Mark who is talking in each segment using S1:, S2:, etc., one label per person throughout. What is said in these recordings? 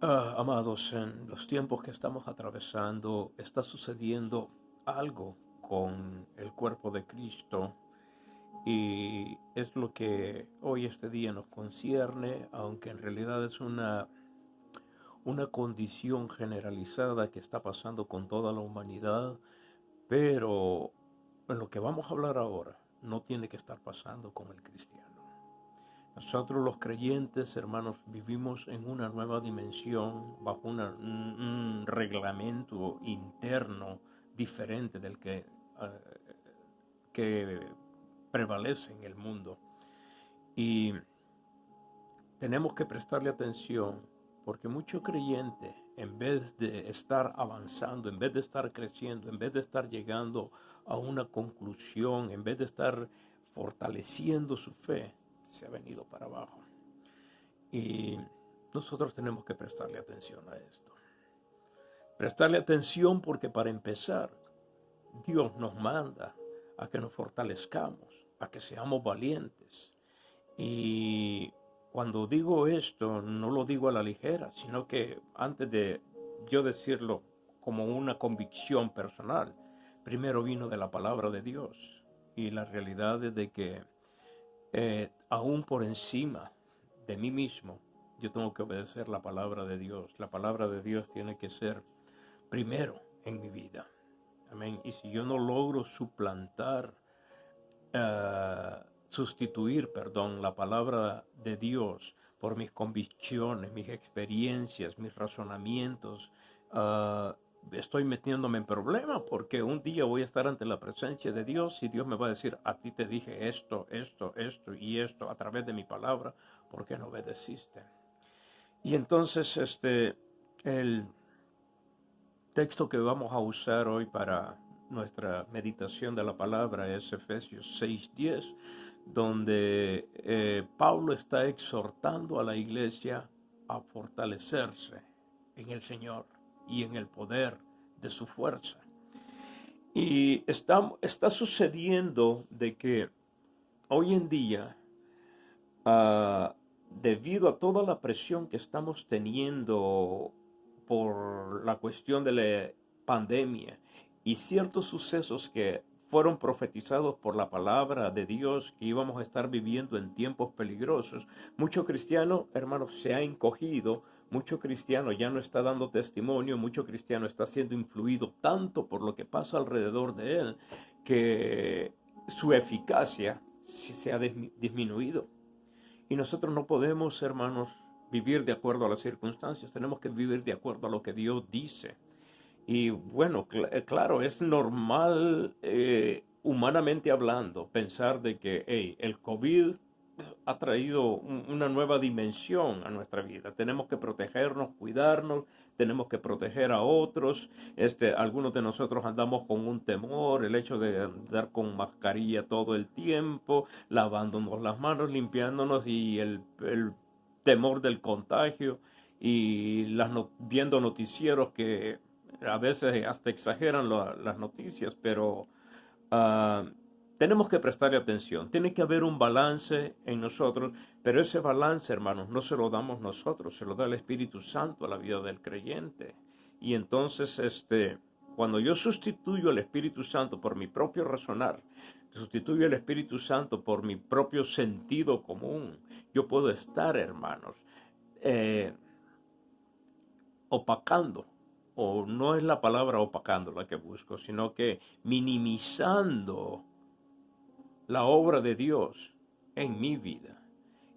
S1: Amados, en los tiempos que estamos atravesando está sucediendo algo con el cuerpo de Cristo y es lo que hoy este día nos concierne, aunque en realidad es una condición generalizada que está pasando con toda la humanidad, pero en lo que vamos a hablar ahora no tiene que estar pasando con el cristiano. Nosotros los creyentes, hermanos, vivimos en una nueva dimensión, bajo un reglamento interno diferente del que prevalece en el mundo. Y tenemos que prestarle atención porque mucho creyente, en vez de estar avanzando, en vez de estar creciendo, en vez de estar llegando a una conclusión, en vez de estar fortaleciendo su fe, se ha venido para abajo. Y nosotros tenemos que prestarle atención a esto. Prestarle atención porque para empezar, Dios nos manda a que nos fortalezcamos, a que seamos valientes. Y cuando digo esto, no lo digo a la ligera, sino que antes de yo decirlo como una convicción personal, primero vino de la palabra de Dios. Y la realidad es de que aún por encima de mí mismo, yo tengo que obedecer la palabra de Dios. La palabra de Dios tiene que ser primero en mi vida. Amén. Y si yo no logro sustituir, perdón, la palabra de Dios por mis convicciones, mis experiencias, mis razonamientos, estoy metiéndome en problemas porque un día voy a estar ante la presencia de Dios y Dios me va a decir, a ti te dije esto, esto, esto y esto a través de mi palabra, ¿por qué no obedeciste? Y entonces el texto que vamos a usar hoy para nuestra meditación de la palabra es Efesios 6:10, donde Pablo está exhortando a la iglesia a fortalecerse en el Señor y en el poder de su fuerza. Y está sucediendo de que hoy en día, uh, debido a toda la presión que estamos teniendo por la cuestión de la pandemia y ciertos sucesos que fueron profetizados por la palabra de Dios que íbamos a estar viviendo en tiempos peligrosos, mucho cristiano, hermanos, se ha encogido, mucho cristiano ya no está dando testimonio, mucho cristiano está siendo influido tanto por lo que pasa alrededor de él que su eficacia se ha disminuido. Y nosotros no podemos, hermanos, vivir de acuerdo a las circunstancias, tenemos que vivir de acuerdo a lo que Dios dice. Y bueno, claro, es normal, humanamente hablando, pensar de que hey, el COVID ha traído una nueva dimensión a nuestra vida. Tenemos que protegernos, cuidarnos, tenemos que proteger a otros. Algunos de nosotros andamos con un temor, el hecho de andar con mascarilla todo el tiempo, lavándonos las manos, limpiándonos y el temor del contagio y viendo noticieros que a veces hasta exageran las noticias, pero uh, tenemos que prestarle atención. Tiene que haber un balance en nosotros, pero ese balance, hermanos, no se lo damos nosotros, se lo da el Espíritu Santo a la vida del creyente. Y entonces, cuando yo sustituyo al Espíritu Santo por mi propio razonar, sustituyo al Espíritu Santo por mi propio sentido común, yo puedo estar, hermanos, eh, opacando, o no es la palabra opacando la que busco, sino que minimizando la obra de Dios en mi vida.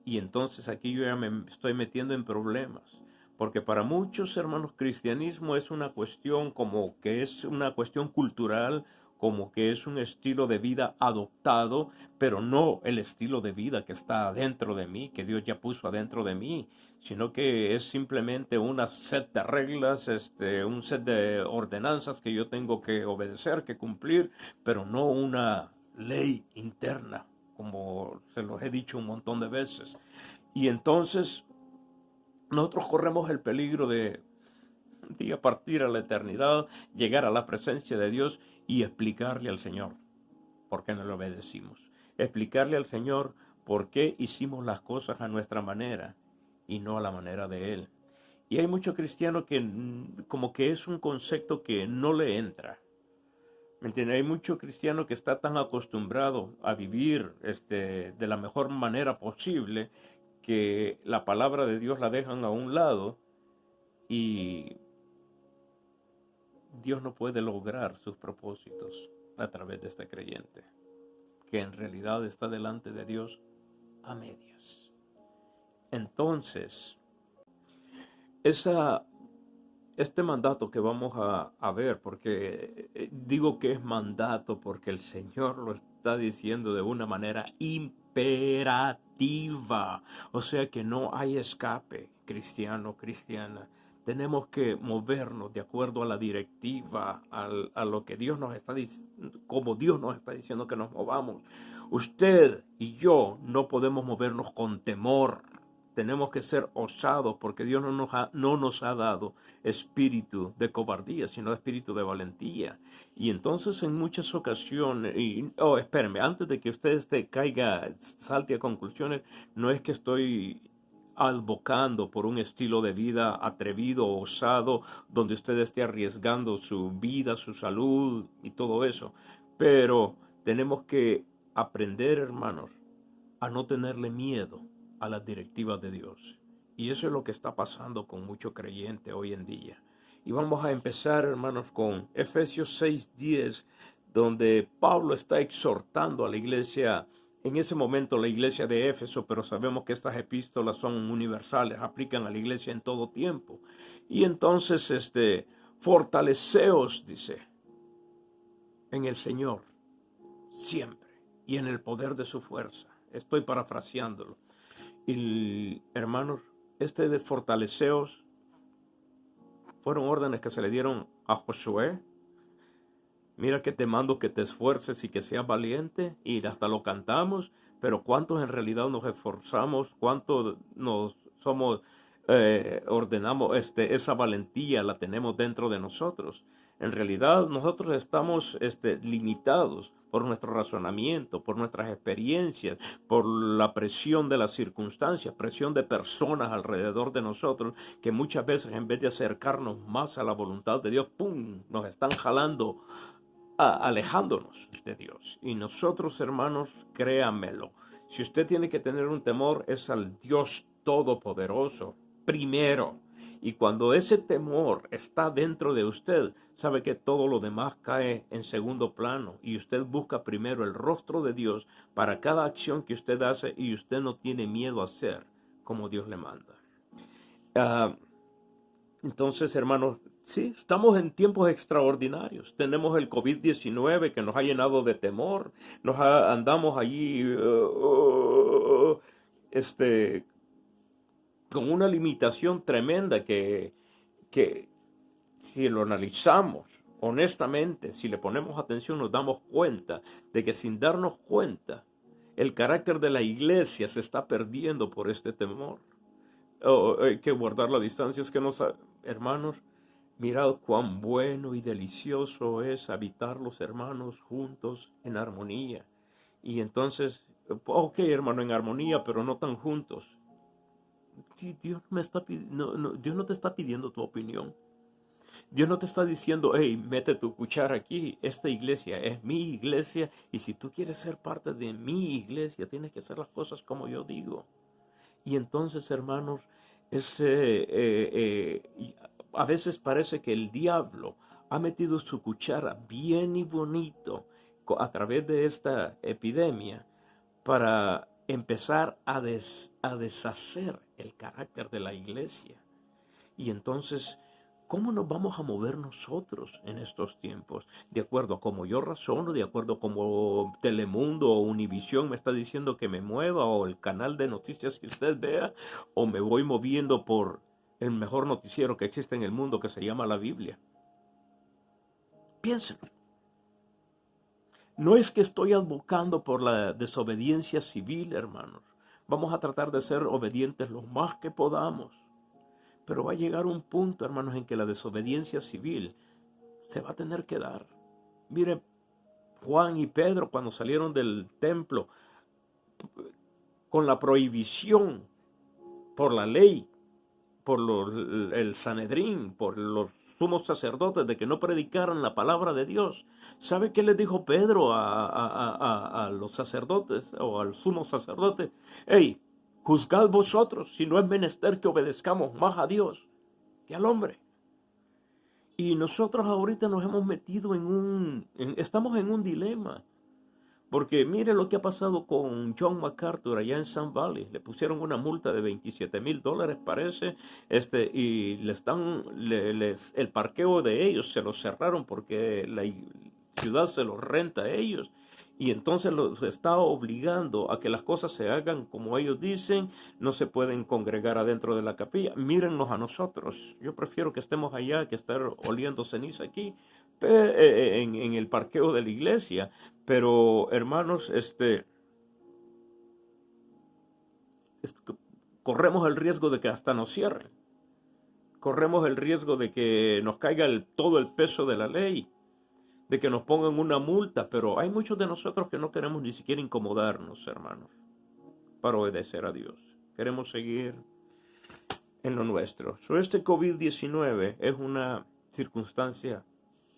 S1: Y entonces aquí yo ya me estoy metiendo en problemas. Porque para muchos hermanos cristianismo es una cuestión como que es una cuestión cultural, como que es un estilo de vida adoptado, pero no el estilo de vida que está adentro de mí, que Dios ya puso adentro de mí, sino que es simplemente una set de reglas, un set de ordenanzas que yo tengo que obedecer, que cumplir, pero no una ley interna, como se los he dicho un montón de veces. Y entonces nosotros corremos el peligro de un día partir a la eternidad, llegar a la presencia de Dios y explicarle al Señor por qué no le obedecimos. Explicarle al Señor por qué hicimos las cosas a nuestra manera y no a la manera de Él. Y hay muchos cristianos que como que es un concepto que no le entra. ¿Me entiendes? Hay muchos cristianos que están tan acostumbrados a vivir de la mejor manera posible que la palabra de Dios la dejan a un lado y Dios no puede lograr sus propósitos a través de este creyente, que en realidad está delante de Dios a medias. Entonces, esa este mandato que vamos a ver, porque digo que es mandato porque el Señor lo está diciendo de una manera imperativa, o sea que no hay escape, cristiano, cristiana. Tenemos que movernos de acuerdo a la directiva, a lo que Dios nos está diciendo, como Dios nos está diciendo que nos movamos. Usted y yo no podemos movernos con temor. Tenemos que ser osados porque Dios no nos ha dado espíritu de cobardía, sino espíritu de valentía. Y entonces en muchas ocasiones, espérenme, antes de que usted salte a conclusiones, no es que estoy advocando por un estilo de vida atrevido, osado, donde usted esté arriesgando su vida, su salud y todo eso. Pero tenemos que aprender, hermanos, a no tenerle miedo a las directivas de Dios. Y eso es lo que está pasando con muchos creyentes hoy en día. Y vamos a empezar, hermanos, con Efesios 6:10, donde Pablo está exhortando a la iglesia, en ese momento la iglesia de Éfeso, pero sabemos que estas epístolas son universales, aplican a la iglesia en todo tiempo. Y entonces, fortaleceos, dice, en el Señor, siempre, y en el poder de su fuerza. Estoy parafraseándolo. Y hermanos, de fortaleceos fueron órdenes que se le dieron a Josué. Mira que te mando que te esfuerces y que seas valiente, y hasta lo cantamos, pero ¿cuántos en realidad nos esforzamos? ¿Cuántos nos somos, ordenamos, esa valentía la tenemos dentro de nosotros? En realidad nosotros estamos limitados por nuestro razonamiento, por nuestras experiencias, por la presión de las circunstancias, presión de personas alrededor de nosotros, que muchas veces en vez de acercarnos más a la voluntad de Dios, ¡pum!, nos están jalando, alejándonos de Dios. Y nosotros, hermanos, créanmelo, si usted tiene que tener un temor, es al Dios Todopoderoso, primero. Y cuando ese temor está dentro de usted, sabe que todo lo demás cae en segundo plano. Y usted busca primero el rostro de Dios para cada acción que usted hace, y usted no tiene miedo a hacer como Dios le manda. Uh, entonces, hermanos, sí, estamos en tiempos extraordinarios. Tenemos el COVID-19 que nos ha llenado de temor. Andamos allí, con una limitación tremenda que si lo analizamos honestamente, si le ponemos atención, nos damos cuenta de que sin darnos cuenta, el carácter de la iglesia se está perdiendo por este temor. Hay que guardar la distancia. Es que hermanos, mirad cuán bueno y delicioso es habitar los hermanos juntos en armonía. Y entonces, ok, hermano, en armonía, pero no tan juntos. Dios no te está pidiendo tu opinión. Dios no te está diciendo, hey, mete tu cuchara aquí. Esta iglesia es mi iglesia, y si tú quieres ser parte de mi iglesia, tienes que hacer las cosas como yo digo. Y entonces, hermanos, a veces parece que el diablo ha metido su cuchara bien y bonito a través de esta epidemia para empezar a deshacer el carácter de la iglesia. Y entonces, ¿cómo nos vamos a mover nosotros en estos tiempos? De acuerdo a cómo yo razono, de acuerdo a cómo Telemundo o Univisión me está diciendo que me mueva, o el canal de noticias que usted vea, o me voy moviendo por el mejor noticiero que existe en el mundo, que se llama la Biblia. Piénsenlo. No es que estoy advocando por la desobediencia civil, hermanos. Vamos a tratar de ser obedientes lo más que podamos. Pero va a llegar un punto, hermanos, en que la desobediencia civil se va a tener que dar. Mire, Juan y Pedro, cuando salieron del templo con la prohibición por la ley el Sanedrín, por los sumos sacerdotes, de que no predicaran la palabra de Dios. ¿Sabe qué les dijo Pedro a los sacerdotes o al sumo sacerdote? Hey, juzgad vosotros si no es menester que obedezcamos más a Dios que al hombre. Y nosotros ahorita nos hemos metido estamos en un dilema. Porque mire lo que ha pasado con John MacArthur allá en Sun Valley. Le pusieron una multa de $27,000, parece, y el parqueo de ellos se lo cerraron porque la ciudad se los renta a ellos. Y entonces los está obligando a que las cosas se hagan como ellos dicen, no se pueden congregar adentro de la capilla. Mírennos a nosotros. Yo prefiero que estemos allá que estar oliendo ceniza aquí, en el parqueo de la iglesia. Pero, hermanos, corremos el riesgo de que hasta nos cierren. Corremos el riesgo de que nos caiga todo el peso de la ley, de que nos pongan una multa, pero hay muchos de nosotros que no queremos ni siquiera incomodarnos, hermanos, para obedecer a Dios. Queremos seguir en lo nuestro. Este COVID-19 es una circunstancia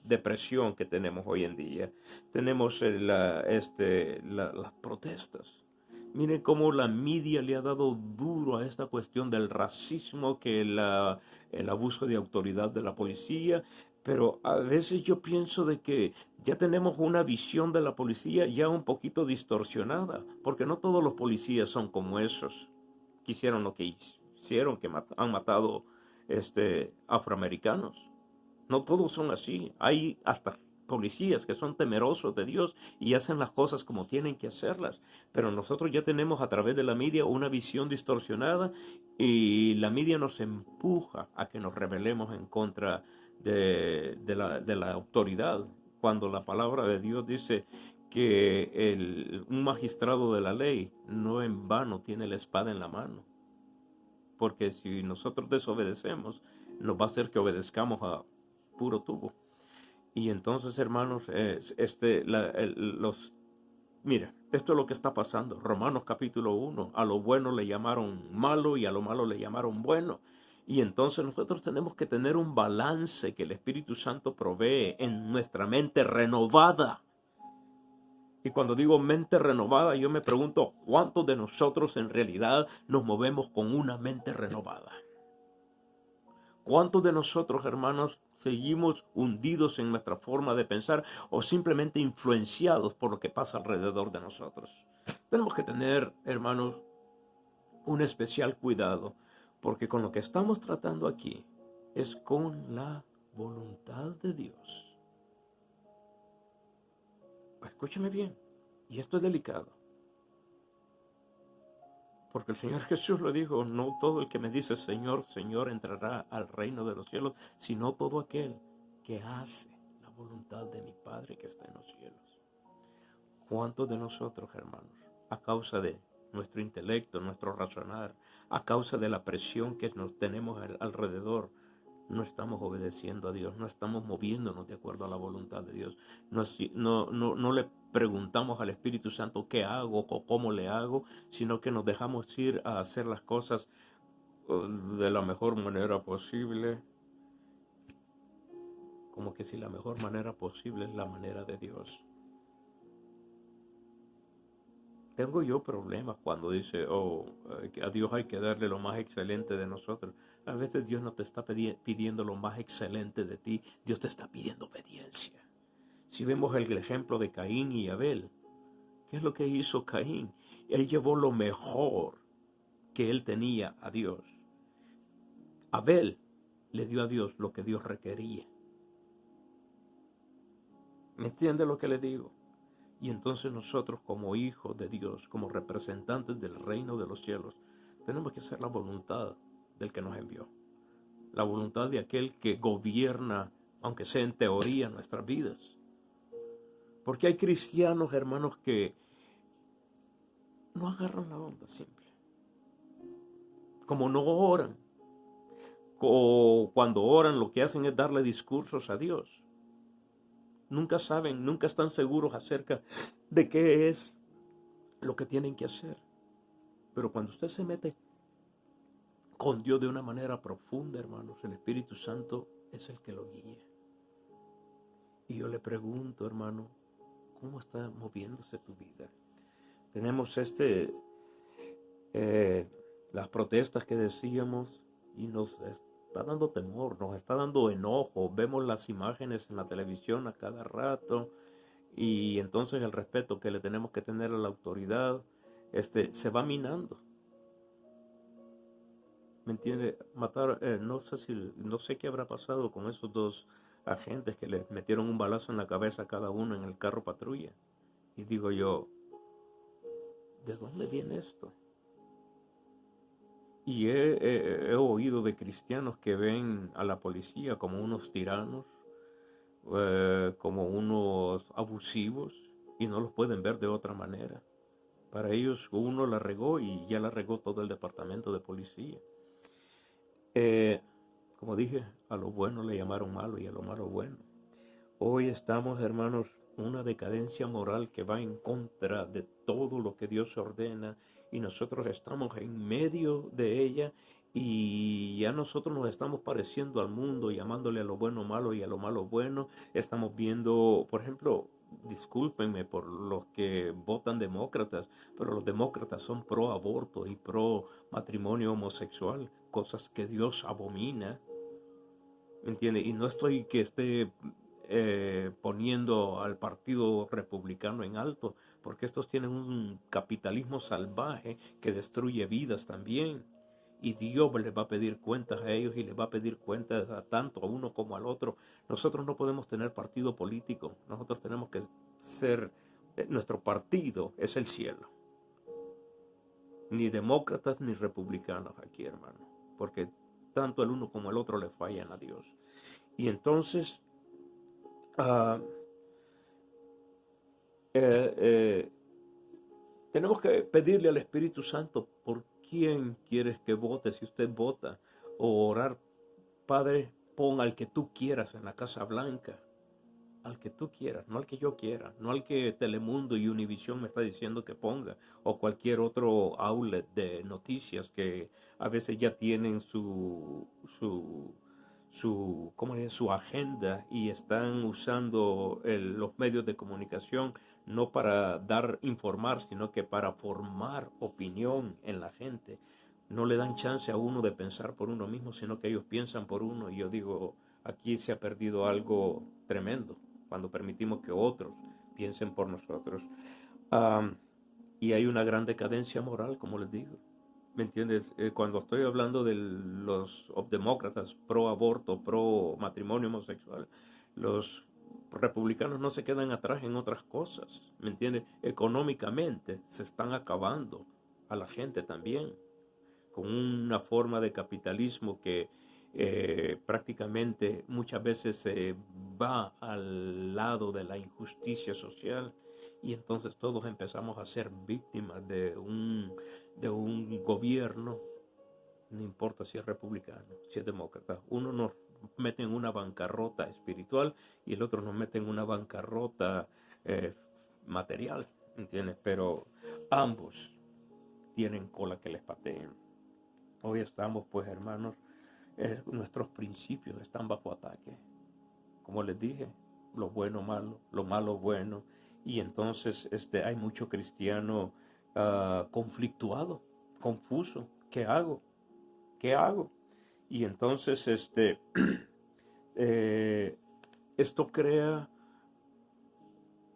S1: de presión que tenemos hoy en día. Tenemos las protestas. Miren cómo la media le ha dado duro a esta cuestión del racismo, que el abuso de autoridad de la policía. Pero a veces yo pienso de que ya tenemos una visión de la policía ya un poquito distorsionada, porque no todos los policías son como esos que hicieron lo que hicieron, que han matado afroamericanos. No todos son así. Hay hasta policías que son temerosos de Dios y hacen las cosas como tienen que hacerlas. Pero nosotros ya tenemos a través de la media una visión distorsionada, y la media nos empuja a que nos rebelemos en contra de la autoridad. Cuando la palabra de Dios dice que un magistrado de la ley no en vano tiene la espada en la mano. Porque si nosotros desobedecemos, nos va a hacer que obedezcamos a puro tubo. Y entonces, hermanos, mira, esto es lo que está pasando. Romanos capítulo 1, a lo bueno le llamaron malo y a lo malo le llamaron bueno. Y entonces nosotros tenemos que tener un balance que el Espíritu Santo provee en nuestra mente renovada. Y cuando digo mente renovada, yo me pregunto, ¿cuántos de nosotros en realidad nos movemos con una mente renovada? ¿Cuántos de nosotros, hermanos, seguimos hundidos en nuestra forma de pensar o simplemente influenciados por lo que pasa alrededor de nosotros? Tenemos que tener, hermanos, un especial cuidado, porque con lo que estamos tratando aquí es con la voluntad de Dios. Escúcheme bien, y esto es delicado. Porque el Señor Jesús lo dijo, no todo el que me dice Señor, Señor entrará al reino de los cielos, sino todo aquel que hace la voluntad de mi Padre que está en los cielos. ¿Cuántos de nosotros, hermanos, a causa de nuestro intelecto, nuestro razonar, a causa de la presión que nos tenemos alrededor, no estamos obedeciendo a Dios, no estamos moviéndonos de acuerdo a la voluntad de Dios? No le preguntamos al Espíritu Santo qué hago o cómo le hago, sino que nos dejamos ir a hacer las cosas de la mejor manera posible, como que si la mejor manera posible es la manera de Dios. Tengo yo problemas cuando dice, a Dios hay que darle lo más excelente de nosotros. A veces Dios no te está pidiendo lo más excelente de ti, Dios te está pidiendo obediencia. Si vemos el ejemplo de Caín y Abel, ¿qué es lo que hizo Caín? Él llevó lo mejor que él tenía a Dios. Abel le dio a Dios lo que Dios requería. ¿Me entiende lo que le digo? Y entonces nosotros, como hijos de Dios, como representantes del reino de los cielos, tenemos que hacer la voluntad del que nos envió. La voluntad de aquel que gobierna, aunque sea en teoría, nuestras vidas. Porque hay cristianos, hermanos, que no agarran la onda simple. Como no oran, o cuando oran lo que hacen es darle discursos a Dios. Nunca saben, nunca están seguros acerca de qué es lo que tienen que hacer. Pero cuando usted se mete con Dios de una manera profunda, hermanos. El Espíritu Santo es el que lo guía. Y yo le pregunto, hermano, ¿cómo está moviéndose tu vida? Tenemos las protestas que decíamos y nos está dando temor, nos está dando enojo. Vemos las imágenes en la televisión a cada rato y entonces el respeto que le tenemos que tener a la autoridad se va minando. ¿Me entiende? Matar, no sé qué habrá pasado con esos dos agentes que les metieron un balazo en la cabeza a cada uno en el carro patrulla. Y digo yo, ¿de dónde viene esto? Y he oído de cristianos que ven a la policía como unos tiranos, como unos abusivos, y no los pueden ver de otra manera. Para ellos uno la regó y ya la regó todo el departamento de policía. Eh, Como dije, a lo bueno le llamaron malo y a lo malo bueno. Hoy estamos, hermanos, en una decadencia moral que va en contra de todo lo que Dios ordena y nosotros estamos en medio de ella y ya nosotros nos estamos pareciendo al mundo, llamándole a lo bueno malo y a lo malo bueno. Estamos viendo, por ejemplo, discúlpenme por los que votan demócratas, pero los demócratas son pro aborto y pro matrimonio homosexual, cosas que Dios abomina. ¿Me entiende? Y no estoy que esté poniendo al partido republicano en alto, porque estos tienen un capitalismo salvaje que destruye vidas también. Y Dios les va a pedir cuentas a ellos y les va a pedir cuentas a tanto a uno como al otro. Nosotros no podemos tener partido político, nosotros tenemos que ser, nuestro partido es el cielo. Ni demócratas ni republicanos aquí, hermano, porque tanto el uno como el otro le fallan a Dios. Y entonces, uh, eh, eh, tenemos que pedirle al Espíritu Santo por quién quieres que vote, si usted vota, o orar, Padre, pon al que tú quieras en la Casa Blanca, al que tú quieras, no al que yo quiera, no al que Telemundo y Univisión me está diciendo que ponga, o cualquier otro outlet de noticias que a veces ya tienen su agenda y están usando los medios de comunicación no para dar, informar, sino que para formar opinión en la gente. No le dan chance a uno de pensar por uno mismo, sino que ellos piensan por uno. Y yo digo, aquí se ha perdido algo tremendo cuando permitimos que otros piensen por nosotros. Um, y hay una gran decadencia moral, como les digo. ¿Me entiendes? Cuando estoy hablando de los demócratas pro aborto, pro matrimonio homosexual, los republicanos no se quedan atrás en otras cosas. ¿Me entiendes? Económicamente se están acabando a la gente también, con una forma de capitalismo que prácticamente muchas veces se va al lado de la injusticia social y entonces todos empezamos a ser víctimas de un gobierno, no importa si es republicano, si es demócrata. Uno nos mete en una bancarrota espiritual y el otro nos mete en una bancarrota eh, material, ¿entiendes? Pero ambos tienen cola que les pateen. Hoy estamos, pues, hermanos, nuestros principios están bajo ataque. Como les dije, lo bueno malo, lo malo bueno. Y entonces hay mucho cristiano conflictuado, confuso. ¿Qué hago? ¿Qué hago? Y entonces eh, esto crea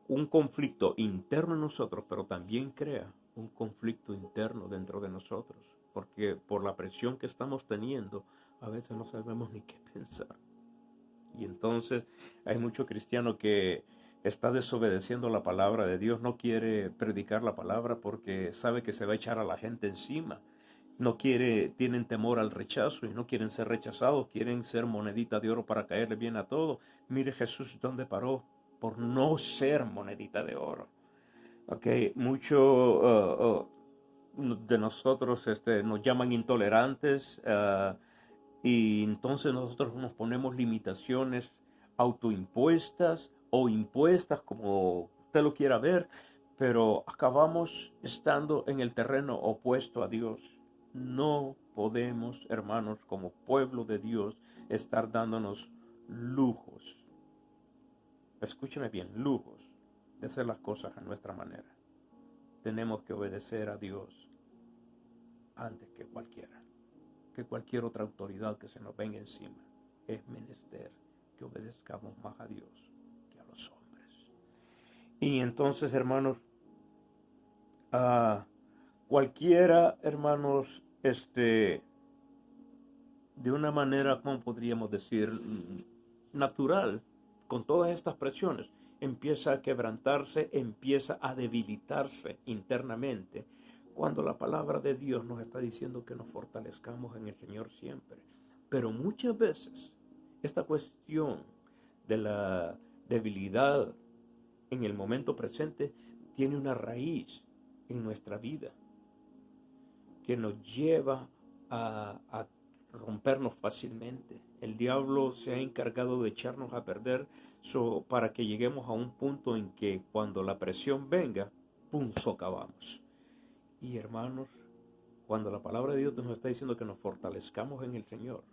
S1: un conflicto interno en nosotros, pero también crea un conflicto interno dentro de nosotros, porque por la presión que estamos teniendo, a veces no sabemos ni qué pensar. Y entonces hay mucho cristiano que está desobedeciendo la palabra de Dios, no quiere predicar la palabra porque sabe que se va a echar a la gente encima. No quiere, tienen temor al rechazo y no quieren ser rechazados, quieren ser monedita de oro para caerle bien a todo. Mire Jesús dónde paró por no ser monedita de oro. Okay, mucho de nosotros nos llaman intolerantes y entonces nosotros nos ponemos limitaciones autoimpuestas o impuestas, como usted lo quiera ver, pero acabamos estando en el terreno opuesto a Dios. No podemos, hermanos, como pueblo de Dios, estar dándonos lujos. Escúcheme bien, lujos de hacer las cosas a nuestra manera. Tenemos que obedecer a Dios antes que cualquier otra autoridad que se nos venga encima. Es menester que obedezcamos más a Dios que a los hombres. Y entonces, hermanos, cualquiera, hermanos, de una manera, ¿cómo podríamos decir? Natural, con todas estas presiones, empieza a quebrantarse, empieza a debilitarse internamente, cuando la palabra de Dios nos está diciendo que nos fortalezcamos en el Señor siempre. Pero muchas veces, esta cuestión de la debilidad en el momento presente tiene una raíz en nuestra vida que nos lleva a rompernos fácilmente. El diablo se ha encargado de echarnos a perder para que lleguemos a un punto en que cuando la presión venga, ¡pum!, socavamos. Y hermanos, cuando la palabra de Dios nos está diciendo que nos fortalezcamos en el Señor,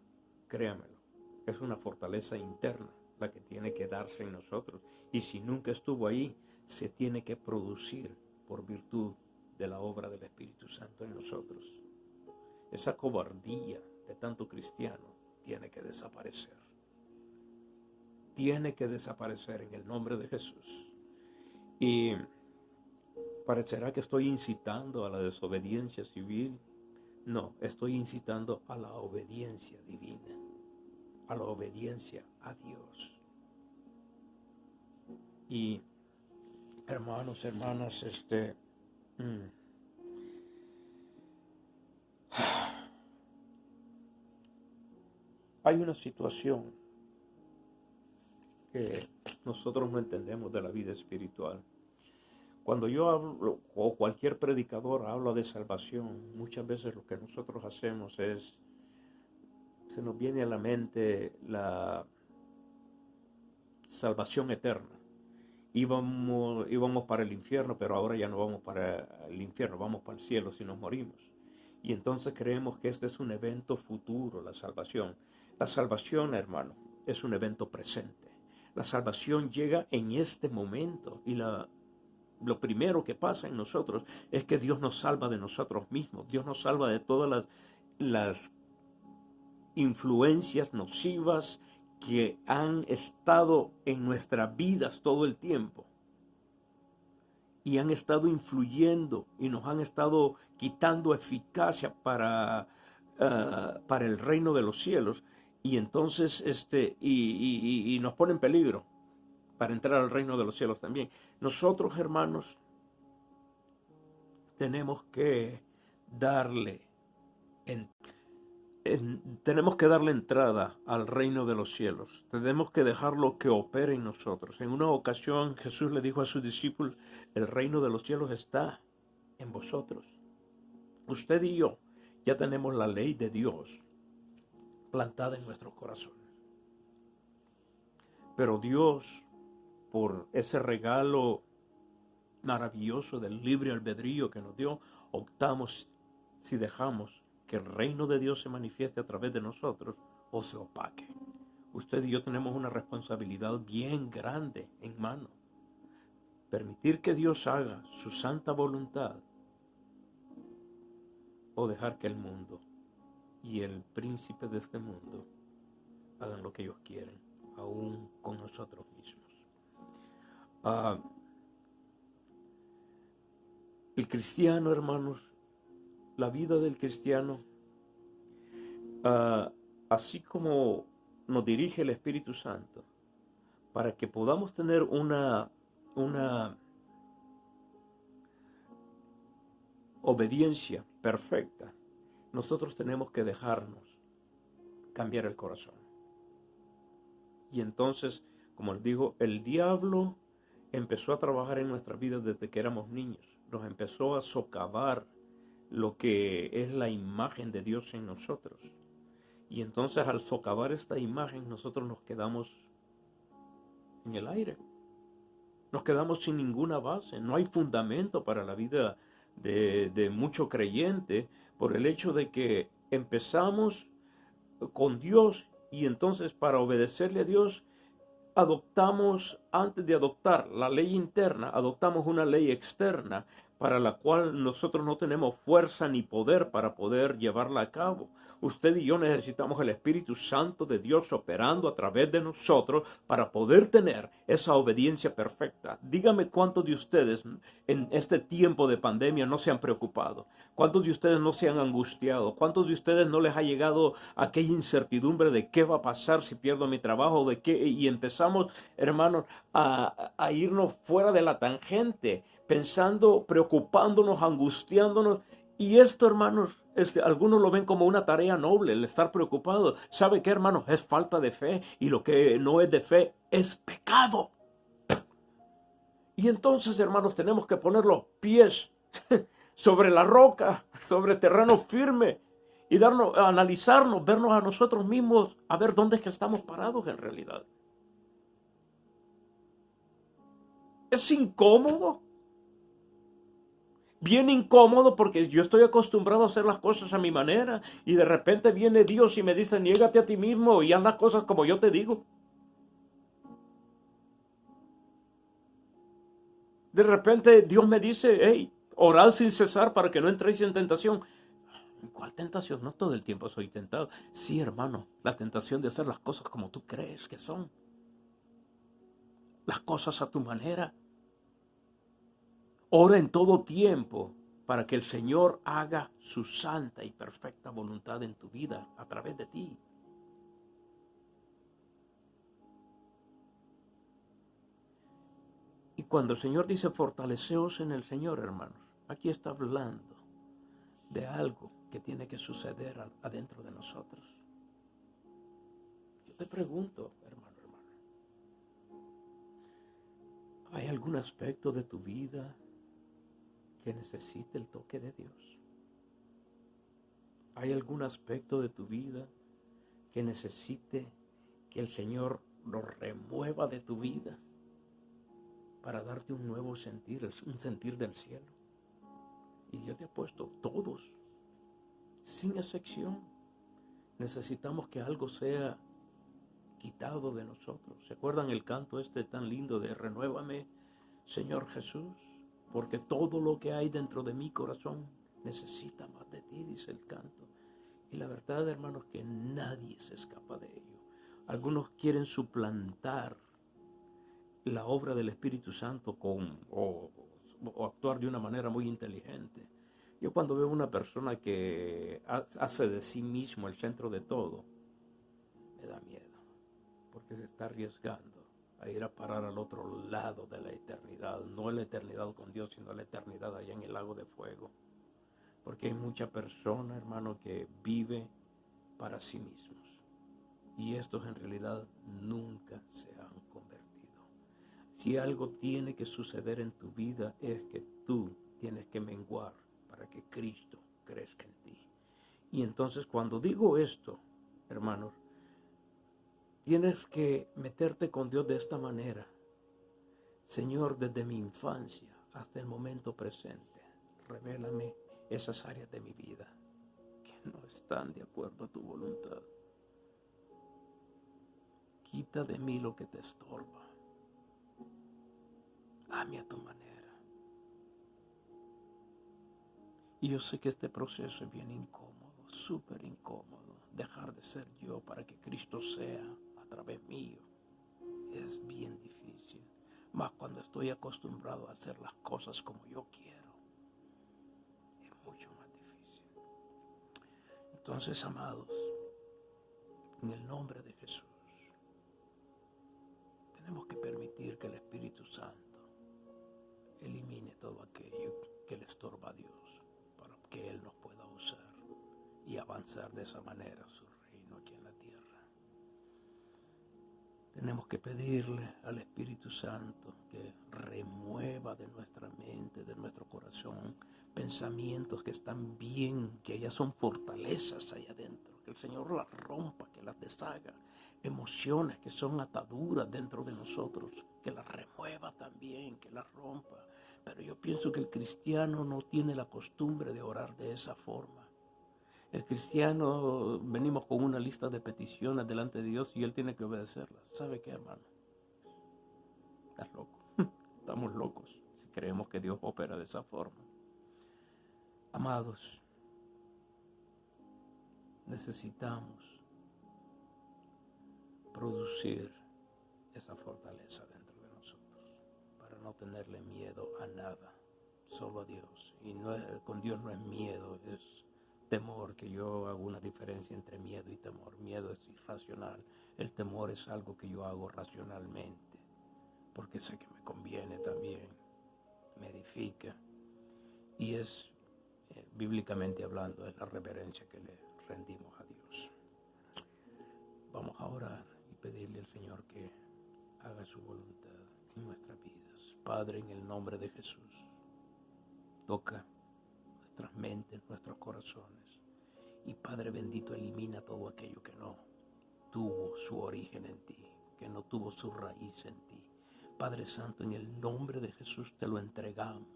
S1: créamelo, es una fortaleza interna la que tiene que darse en nosotros. Y si nunca estuvo ahí, se tiene que producir por virtud de la obra del Espíritu Santo en nosotros. Esa cobardía de tanto cristiano tiene que desaparecer. Tiene que desaparecer en el nombre de Jesús. Y parecerá que estoy incitando a la desobediencia civil. No, estoy incitando a la obediencia divina, a la obediencia a Dios. Y hermanos, hermanas, hay una situación que nosotros no entendemos de la vida espiritual. Cuando yo hablo, o cualquier predicador habla de salvación, muchas veces lo que nosotros hacemos es, se nos viene a la mente la salvación eterna. Íbamos para el infierno, pero ahora ya no vamos para el infierno, vamos para el cielo si nos morimos. Y entonces creemos que este es un evento futuro, la salvación. La salvación, hermano, es un evento presente. La salvación llega en este momento y lo primero que pasa en nosotros es que Dios nos salva de nosotros mismos. Dios nos salva de todas las influencias nocivas que han estado en nuestras vidas todo el tiempo y han estado influyendo y nos han estado quitando eficacia para el reino de los cielos, y entonces y nos pone en peligro para entrar al reino de los cielos también. Nosotros, hermanos, tenemos que darle tenemos que darle entrada al reino de los cielos. Tenemos que dejarlo que opere en nosotros. En una ocasión Jesús le dijo a sus discípulos, el reino de los cielos está en vosotros. Usted y yo ya tenemos la ley de Dios plantada en nuestros corazones. Pero Dios, por ese regalo maravilloso del libre albedrío que nos dio, optamos si dejamos que el reino de Dios se manifieste a través de nosotros o se opaque. Usted y yo tenemos una responsabilidad bien grande en mano. Permitir que Dios haga su santa voluntad o dejar que el mundo y el príncipe de este mundo hagan lo que ellos quieren, aún con nosotros mismos. El cristiano, hermanos, la vida del cristiano, así como nos dirige el Espíritu Santo, para que podamos tener una obediencia perfecta, nosotros tenemos que dejarnos cambiar el corazón. Y entonces, como les digo, el diablo empezó a trabajar en nuestras vidas desde que éramos niños. Nos empezó a socavar lo que es la imagen de Dios en nosotros. Y entonces al socavar esta imagen, nosotros nos quedamos en el aire. Nos quedamos sin ninguna base. No hay fundamento para la vida de mucho creyente, por el hecho de que empezamos con Dios y entonces para obedecerle a Dios adoptamos, antes de adoptar la ley interna, adoptamos una ley externa para la cual nosotros no tenemos fuerza ni poder para poder llevarla a cabo. Usted y yo necesitamos el Espíritu Santo de Dios operando a través de nosotros para poder tener esa obediencia perfecta. Dígame cuántos de ustedes en este tiempo de pandemia no se han preocupado, cuántos de ustedes no se han angustiado, cuántos de ustedes no les ha llegado aquella incertidumbre de qué va a pasar si pierdo mi trabajo, de qué, y empezamos, hermanos, a irnos fuera de la tangente, pensando, preocupándonos, angustiándonos. Y esto, hermanos, algunos lo ven como una tarea noble, el estar preocupado. ¿Sabe qué, hermanos? Es falta de fe, y lo que no es de fe es pecado. Y entonces, hermanos, tenemos que poner los pies sobre la roca, sobre terreno firme, y analizarnos, vernos a nosotros mismos, a ver dónde es que estamos parados en realidad. Es incómodo. Bien incómodo, porque yo estoy acostumbrado a hacer las cosas a mi manera y de repente viene Dios y me dice, niégate a ti mismo y haz las cosas como yo te digo. De repente Dios me dice, hey, orad sin cesar para que no entréis en tentación. ¿Cuál tentación? No todo el tiempo soy tentado. Sí, hermano, la tentación de hacer las cosas como tú crees que son. Las cosas a tu manera. Ora en todo tiempo para que el Señor haga su santa y perfecta voluntad en tu vida a través de ti. Y cuando el Señor dice fortaleceos en el Señor, hermanos, aquí está hablando de algo que tiene que suceder adentro de nosotros. Yo te pregunto, hermano, ¿hay algún aspecto de tu vida que necesite el toque de Dios? ¿Hay algún aspecto de tu vida que necesite que el Señor lo remueva de tu vida para darte un nuevo sentir, un sentir del cielo? Y yo te he puesto todos, sin excepción. Necesitamos que algo sea quitado de nosotros. ¿Se acuerdan el canto este tan lindo de renuévame, Señor Jesús? Porque todo lo que hay dentro de mi corazón necesita más de ti, dice el canto. Y la verdad, hermanos, que nadie se escapa de ello. Algunos quieren suplantar la obra del Espíritu Santo o actuar de una manera muy inteligente. Yo cuando veo una persona que hace de sí mismo el centro de todo, me da miedo, porque se está arriesgando a ir a parar al otro lado de la eternidad, no en la eternidad con Dios, sino la eternidad allá en el lago de fuego. Porque hay mucha persona, hermano, que vive para sí mismos, y estos en realidad nunca se han convertido. Si algo tiene que suceder en tu vida es que tú tienes que menguar para que Cristo crezca en ti. Y entonces cuando digo esto, hermanos, tienes que meterte con Dios de esta manera. Señor, desde mi infancia hasta el momento presente, revélame esas áreas de mi vida que no están de acuerdo a tu voluntad. Quita de mí lo que te estorba. Hazme a tu manera. Y yo sé que este proceso es bien incómodo, súper incómodo. Dejar de ser yo para que Cristo sea a través mío es bien difícil. Más cuando estoy acostumbrado a hacer las cosas como yo quiero, es mucho más difícil. Entonces, amados, en el nombre de Jesús, tenemos que permitir que el Espíritu Santo elimine todo aquello que le estorba a Dios para que Él nos pueda usar y avanzar de esa manera su reino aquí en la tierra. Tenemos que pedirle al Espíritu Santo que remueva de nuestra mente, de nuestro corazón, pensamientos que están bien, que ya son fortalezas allá adentro, que el Señor las rompa, que las deshaga, emociones que son ataduras dentro de nosotros, que las remueva también, que las rompa. Pero yo pienso que el cristiano no tiene la costumbre de orar de esa forma. El cristiano venimos con una lista de peticiones delante de Dios y Él tiene que obedecerlas. ¿Sabe qué, hermano? Estás loco. Estamos locos si creemos que Dios opera de esa forma. Amados, necesitamos producir esa fortaleza dentro de nosotros para no tenerle miedo a nada, solo a Dios. Y no es, con Dios no es miedo, es temor, que yo hago una diferencia entre miedo y temor. Miedo es irracional, el temor es algo que yo hago racionalmente, porque sé que me conviene también, me edifica, y es, bíblicamente hablando, es la reverencia que le rendimos a Dios. Vamos a orar y pedirle al Señor que haga su voluntad en nuestras vidas. Padre, en el nombre de Jesús, toca nuestras mentes, nuestros corazones. Y Padre bendito, elimina todo aquello que no tuvo su origen en ti, que no tuvo su raíz en ti. Padre Santo, en el nombre de Jesús te lo entregamos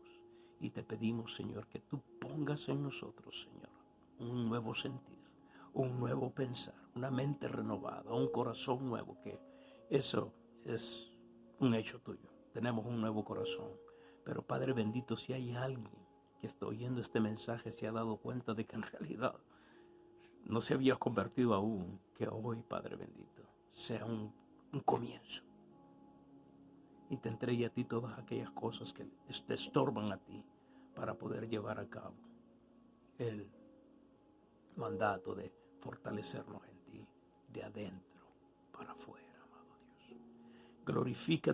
S1: y te pedimos, Señor, que tú pongas en nosotros, Señor, un nuevo sentir, un nuevo pensar, una mente renovada, un corazón nuevo, que eso es un hecho tuyo. Tenemos un nuevo corazón. Pero Padre bendito, si hay alguien que está oyendo este mensaje, se ha dado cuenta de que en realidad no se había convertido aún, que hoy, Padre bendito, sea un comienzo. Y te entregue a ti todas aquellas cosas que te estorban a ti para poder llevar a cabo el mandato de fortalecernos en ti, de adentro para afuera, amado Dios. Glorifica